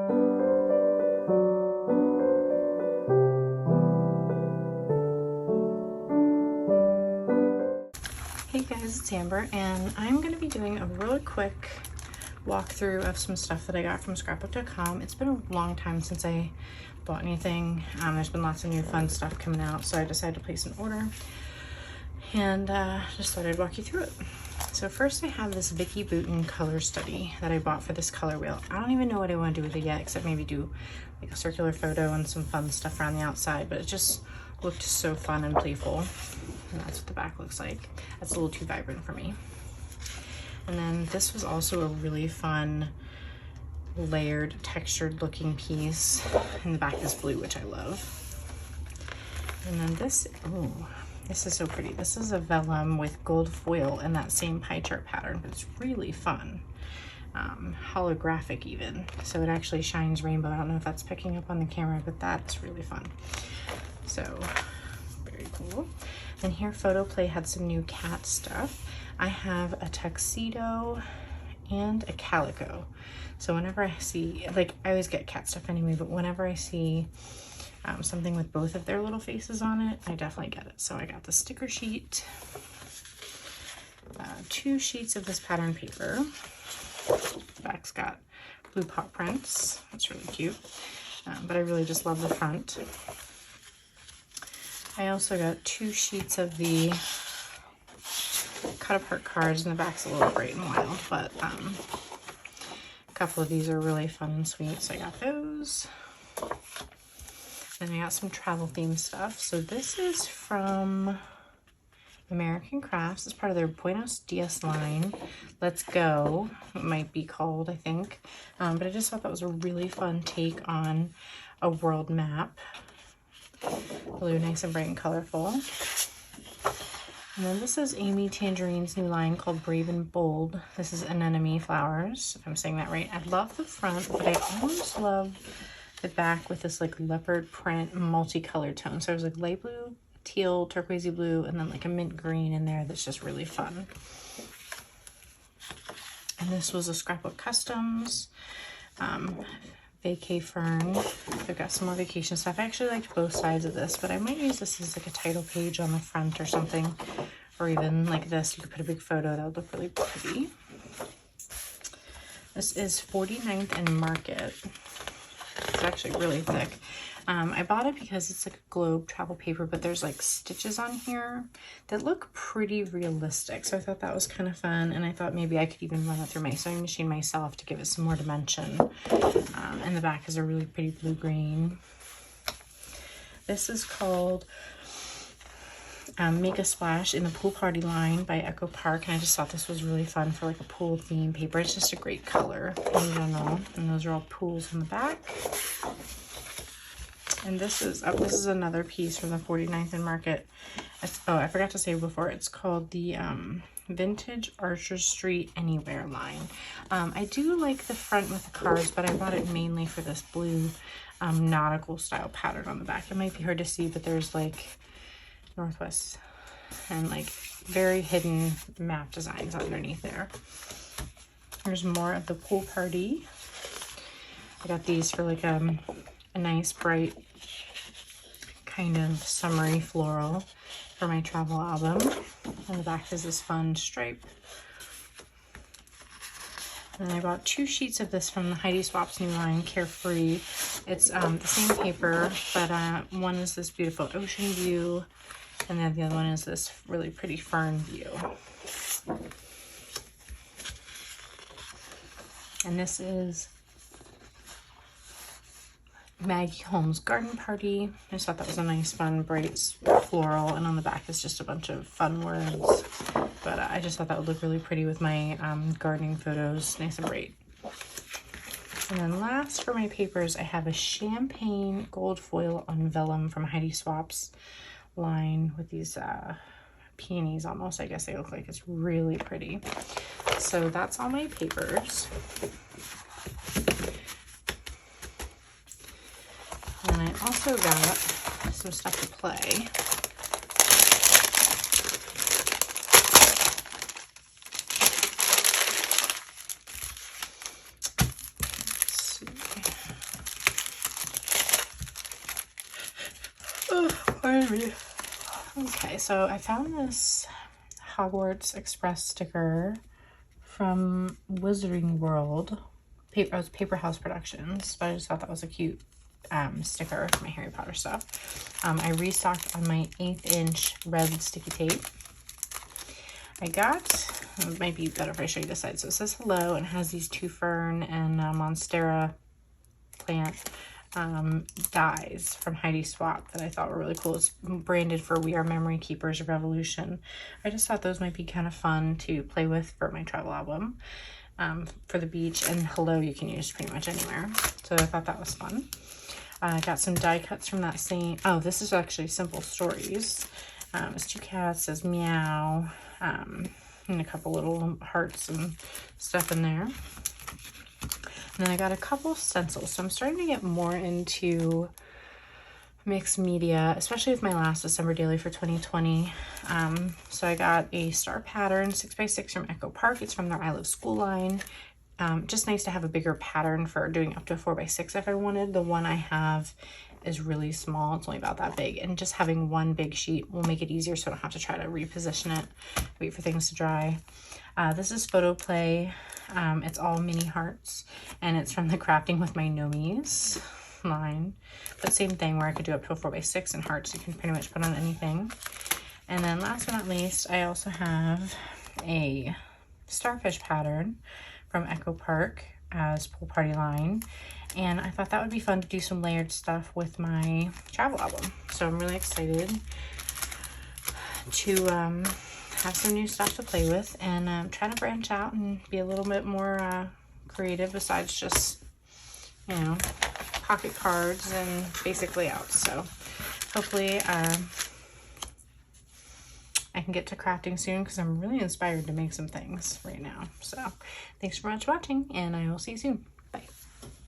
Hey guys, it's Amber, and I'm going to be doing a really quick walkthrough of some stuff that I got from scrapbook.com. It's been a long time since I bought anything. There's been lots of new fun stuff coming out, so I decided to place an order and just thought I'd walk you through it. So first I have this Vicky Bouton color study that I bought for this color wheel. I don't even know what I want to do with it yet, except maybe do like a circular photo and some fun stuff around the outside, but it just looked so fun and playful. And that's what the back looks like. That's a little too vibrant for me. And then this was also a really fun layered textured looking piece, and the back is blue, which I love. And then this, oh, this is so pretty. This is a vellum with gold foil in that same pie chart pattern, but it's really fun. Holographic even, so it actually shines rainbow. I don't know if that's picking up on the camera, but that's really fun. So very cool. And here Photoplay had some new cat stuff. I have a tuxedo and a calico. So whenever I see, like, I always get cat stuff anyway, but whenever I see something with both of their little faces on it, I definitely get it. So I got the sticker sheet, 2 sheets of this pattern paper. The back's got blue paw prints. That's really cute. But I really just love the front. I also got 2 sheets of the cut apart cards, and the back's a little bright and wild, but a couple of these are really fun and sweet, so I got those. Then I got some travel themed stuff. So this is from American Crafts. It's part of their Buenos Dias line. Let's Go, it might be called, I think. But I just thought that was a really fun take on a world map. Blue, nice and bright and colorful. And then this is Amy Tangerine's new line called Brave and Bold. This is anemone flowers, if I'm saying that right. I love the front, but I almost love the back with this like leopard print multicolored tone. So there's like light blue, teal, turquoisey blue, and then like a mint green in there that's just really fun. And this was a Scrapbook Customs. Vacay Fern. I've got some more vacation stuff. I actually liked both sides of this, but I might use this as like a title page on the front or something, or even like this. You could put a big photo. That would look really pretty. This is 49th and Market. It's actually really thick. I bought it because it's like a globe travel paper, but there's like stitches on here that look pretty realistic. So I thought that was kind of fun, and I thought maybe I could even run it through my sewing machine myself to give it some more dimension. And the back is a really pretty blue-green. This is called Make a Splash in the Pool Party line by Echo Park, and I just thought this was really fun for like a pool theme paper. It's just a great color in general, and those are all pools on the back. And this is another piece from the 49th and Market. Oh, I forgot to say before, it's called the Vintage Archer Street Anywhere line. I do like the front with the cards, but I bought it mainly for this blue nautical style pattern on the back. It might be hard to see, but there's like Northwest and like very hidden map designs underneath there. There's more of the Pool Party. I got these for like a nice bright kind of summery floral for my travel album. And the back is this fun stripe. And I bought 2 sheets of this from the Heidi Swap's new line, Carefree. It's the same paper, but one is this beautiful ocean view, and then the other one is this really pretty fern view. And this is Maggie Holmes Garden Party. I just thought that was a nice, fun, bright floral, and on the back is just a bunch of fun words. But I just thought that would look really pretty with my gardening photos, nice and bright. And then last for my papers, I have a champagne gold foil on vellum from Heidi Swap's line with these peonies almost, I guess they look like. It's really pretty. So that's all my papers. And I also got some stuff to play. Let's see. Pardon me. Okay, so I found this Hogwarts Express sticker from Wizarding World. It was Paper House Productions, but I just thought that was a cute sticker for my Harry Potter stuff. I restocked on my 1/8 inch red sticky tape. I got, it might be better if I show you this side. So it says hello and has these 2 fern and monstera plant dies from Heidi Swap that I thought were really cool. It's branded for We Are Memory Keepers Revolution. I just thought those might be kind of fun to play with for my travel album for the beach. And hello you can use pretty much anywhere. So I thought that was fun. I got some die cuts from that same, oh, this is actually Simple Stories. It's 2 cats, says meow, and a couple little hearts and stuff in there. And then I got a couple of stencils. So I'm starting to get more into mixed media, especially with my last December daily for 2020. So I got a star pattern 6x6 from Echo Park. It's from their I Love School line. Just nice to have a bigger pattern for doing up to a 4x6 if I wanted. The one I have is really small. It's only about that big. And just having one big sheet will make it easier so I don't have to try to reposition it, wait for things to dry. This is Photo Play. It's all mini hearts, and it's from the Crafting with My Nomies line. But same thing where I could do up to a 4x6 and hearts you can pretty much put on anything. And then last but not least, I also have a starfish pattern from Echo Park as Pool Party line. And I thought that would be fun to do some layered stuff with my travel album. So I'm really excited to have some new stuff to play with and try to branch out and be a little bit more creative besides just, you know, pocket cards and basic layouts. So hopefully I can get to crafting soon because I'm really inspired to make some things right now. So thanks so much for watching, and I will see you soon.